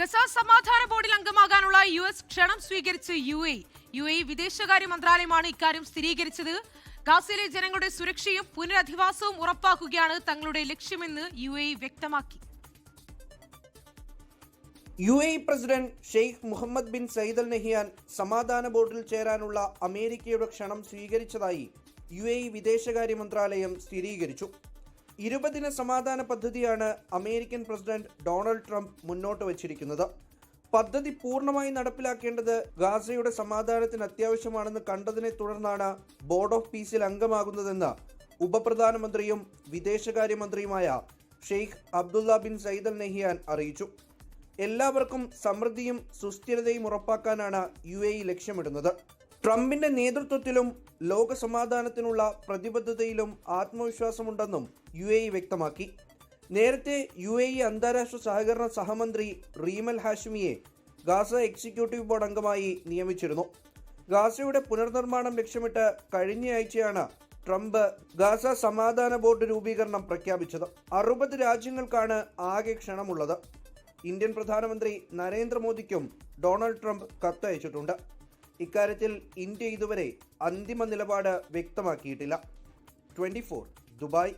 Gaza സമാധാന ബോർഡിൽ അംഗമാകാനുള്ള US ക്ഷണം സ്വീകരിച്ച് UAE വിദേശകാര്യ മന്ത്രാലയമാണ് ഇക്കാര്യം സ്ഥിരീകരിച്ചത്. ഗാസയിലെ ജനങ്ങളുടെ സുരക്ഷയും പുനരധിവാസവും ഉറപ്പാക്കുകയാണ് തങ്ങളുടെ ലക്ഷ്യമെന്ന് UAE വ്യക്തമാക്കി. UAE president Sheikh Mohamed bin Zayed Al Nahyan സമാധാന ബോർഡിൽ ചേരാനുള്ള അമേരിക്കയുടെ ക്ഷണം സ്വീകരിച്ചതായി UAE വിദേശകാര്യ മന്ത്രാലയം സ്ഥിരീകരിച്ചു. 20 ദിന സമാധാന പദ്ധതിയാണ് അമേരിക്കൻ പ്രസിഡന്റ് ഡൊണാൾഡ് ട്രംപ് മുന്നോട്ട് വച്ചിരിക്കുന്നത്. പദ്ധതി പൂർണ്ണമായി നടപ്പിലാക്കേണ്ടത് ഗാസയുടെ സമാധാനത്തിന് അത്യാവശ്യമാണെന്ന് കണ്ടതിനെ തുടർന്നാണ് ബോർഡ് ഓഫ് പീസിൽ അംഗമാകുന്നതെന്ന് ഉപപ്രധാനമന്ത്രിയും വിദേശകാര്യമന്ത്രിയുമായ Sheikh Abdullah bin Zayed Al Nahyan അറിയിച്ചു. എല്ലാവർക്കും സമൃദ്ധിയും സുസ്ഥിരതയും ഉറപ്പാക്കാനാണ് UAE ലക്ഷ്യമിടുന്നത്. ട്രംപിന്റെ നേതൃത്വത്തിലും ലോക സമാധാനത്തിനുള്ള പ്രതിബദ്ധതയിലും ആത്മവിശ്വാസമുണ്ടെന്നും UAE വ്യക്തമാക്കി. നേരത്തെ UAE അന്താരാഷ്ട്ര സഹകരണ സഹമന്ത്രി റീമൽ ഹാഷിമിയെ ഗാസ എക്സിക്യൂട്ടീവ് ബോർഡ് അംഗമായി നിയമിച്ചിരുന്നു. ഗാസയുടെ പുനർനിർമ്മാണം ലക്ഷ്യമിട്ട് കഴിഞ്ഞയാഴ്ചയാണ് ട്രംപ് ഗാസ സമാധാന ബോർഡ് രൂപീകരണം പ്രഖ്യാപിച്ചത്. 60 രാജ്യങ്ങൾക്കാണ് ആകെ ക്ഷണമുള്ളത്. ഇന്ത്യൻ പ്രധാനമന്ത്രി നരേന്ദ്രമോദിക്കും ഡൊണാൾഡ് ട്രംപ് കത്തയച്ചിട്ടുണ്ട്. ഇക്കാര്യത്തിൽ ഇന്ത്യ ഇതുവരെ അന്തിമ നിലപാട് വ്യക്തമാക്കിയിട്ടില്ല. 24 ദുബായ്.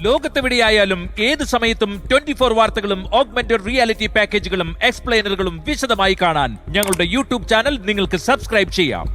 ലോകത്തെവിടെയായാലും ഏത് സമയത്തും 24 വാർത്തകളും ഓഗ്മെന്റഡ് റിയാലിറ്റി പാക്കേജുകളും എക്സ്പ്ലെയിനറുകളും വിശദമായി കാണാൻ ഞങ്ങളുടെ യൂട്യൂബ് ചാനൽ നിങ്ങൾക്ക് സബ്സ്ക്രൈബ് ചെയ്യാം.